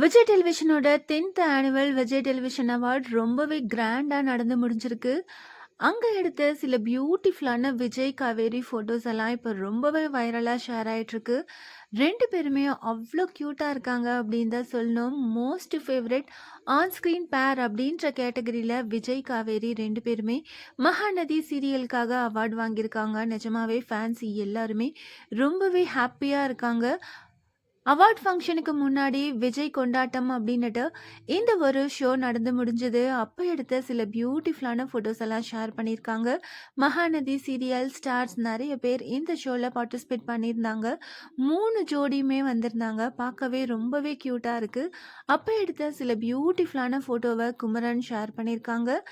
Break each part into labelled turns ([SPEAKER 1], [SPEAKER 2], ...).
[SPEAKER 1] விஜய் டெலிவிஷனோட 10th annual Vijay television award ரொம்பவே கிராண்டா நடந்து முடிஞ்சிருக்கு. அங்க எடுத்த சில பியூட்டிஃபுல்லான விஜய், காவேரி ஃபோட்டோஸ் எல்லாம் இப்ப ரொம்பவே வைரலா ஷேர் ஆயிட்டிருக்கு. 2 பேருமே அவ்ளோ கியூட்டா இருக்காங்க அப்படின்னு தான் சொல்லணும். மோஸ்ட் ஃபேவரைட் ஆன் ஸ்க்ரீன் பேர் அப்படின்ற கேட்டகரியில விஜய், காவேரி 2 பேருமே மகாநதி சீரியலுக்காக அவார்ட் வாங்கியிருக்காங்க. நிஜமாவே ஃபேன்ஸ் எல்லாருமே ரொம்பவே ஹாப்பியா இருக்காங்க. அவார்ட் ஃபங்ஷனுக்கு முன்னாடி விஜய் கொண்டாட்டம் அப்படின்னுட்டு இந்த ஒரு ஷோ நடந்து முடிஞ்சது. அப்போ எடுத்த சில பியூட்டிஃபுல்லான ஃபோட்டோஸ் எல்லாம் ஷேர் பண்ணியிருக்காங்க. மகாநதி சீரியல் ஸ்டார்ஸ் நிறைய பேர் இந்த ஷோவில் பார்ட்டிசிபேட் பண்ணியிருந்தாங்க. 3 ஜோடியுமே வந்திருந்தாங்க. பார்க்கவே ரொம்பவே க்யூட்டாக இருக்குது. அப்போ எடுத்த சில பியூட்டிஃபுல்லான ஃபோட்டோவை குமரன் ஷேர் பண்ணியிருக்காங்க.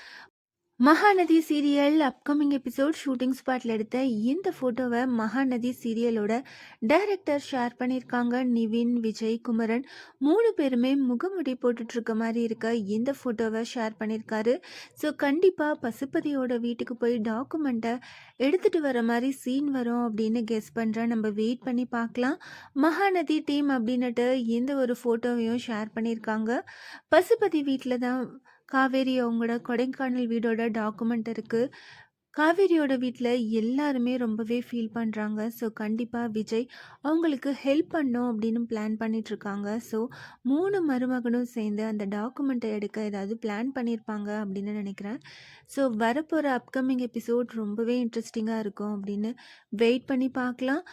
[SPEAKER 1] Mahanadi serial upcoming episode shooting ஸ்பாட்ல எடுத்த இந்த ஃபோட்டோவை மகாநதி சீரியலோட டைரக்டர் ஷேர் பண்ணியிருக்காங்க. நிவின், விஜய், குமரன் 3 பேருமே முகமுடி போட்டுட்டு இருக்க மாதிரி இருக்க இந்த ஃபோட்டோவை ஷேர் பண்ணியிருக்காரு. ஸோ கண்டிப்பாக பசுபதியோட வீட்டுக்கு போய் டாக்குமெண்ட்டை எடுத்துகிட்டு வர மாதிரி சீன் வரும் அப்படின்னு கெஸ் பண்ணுறேன். நம்ம வெயிட் பண்ணி பார்க்கலாம். மகாநதி டீம் அப்படின்னுட்டு இந்த ஒரு ஃபோட்டோவையும் ஷேர் பண்ணியிருக்காங்க. பசுபதி வீட்டில் தான் காவேரி அவங்களோட கொடைக்கானல் வீடோட டாக்குமெண்ட் இருக்குது. காவேரியோட வீட்டில் எல்லாருமே ரொம்பவே ஃபீல் பண்ணுறாங்க. ஸோ கண்டிப்பாக விஜய் அவங்களுக்கு ஹெல்ப் பண்ணும் அப்படின்னு பிளான் பண்ணிகிட்ருக்காங்க. ஸோ 3 மருமகனும் சேர்ந்து அந்த டாக்குமெண்ட்டை எடுக்க ஏதாவது பிளான் பண்ணியிருப்பாங்க அப்படின்னு நினைக்கிறேன். ஸோ வரப்போகிற அப்கமிங் எபிசோட் ரொம்பவே இன்ட்ரெஸ்டிங்காக இருக்கும் அப்படின்னு வெயிட் பண்ணி பார்க்கலாம்.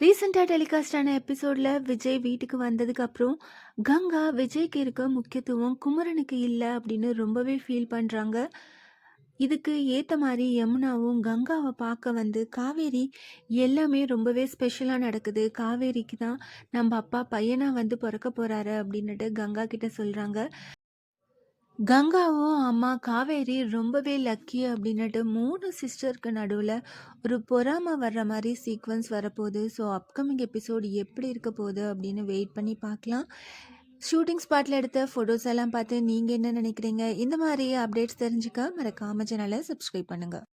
[SPEAKER 1] ரீசெண்டாக டெலிகாஸ்ட் ஆன எபிசோடில் விஜய் வீட்டுக்கு வந்ததுக்கு அப்புறம் கங்கா விஜய்க்கு இருக்க முக்கியத்துவம் குமரனுக்கு இல்லை அப்படின்னு ரொம்பவே ஃபீல் பண்ணுறாங்க. இதுக்கு ஏற்ற மாதிரி யமுனாவும் கங்காவை பார்க்க வந்து காவேரி எல்லாமே ரொம்பவே ஸ்பெஷலாக நடக்குது. காவேரிக்கு தான் நம்ம அப்பா பையனாக வந்து பிறக்க போகிறாரு அப்படின்னுட்டு கங்கா கிட்ட சொல்கிறாங்க. கங்காவும் அம்மா காவேரி ரொம்பவே லக்கி அப்படின்னுட்டு 3 சிஸ்டருக்கு நடுவில் ஒரு பொறாமை வர்ற மாதிரி சீக்வன்ஸ் வரப்போகுது. ஸோ அப்கமிங் எபிசோடு எப்படி இருக்க போகுது அப்படின்னு வெயிட் பண்ணி பார்க்கலாம். ஷூட்டிங் ஸ்பாட்டில் எடுத்த ஃபோட்டோஸ் எல்லாம் பார்த்து நீங்கள் என்ன நினைக்கிறீங்க? இந்த மாதிரி அப்டேட்ஸ் தெரிஞ்சுக்க மறக்காம சேனலை சப்ஸ்கிரைப் பண்ணுங்கள்.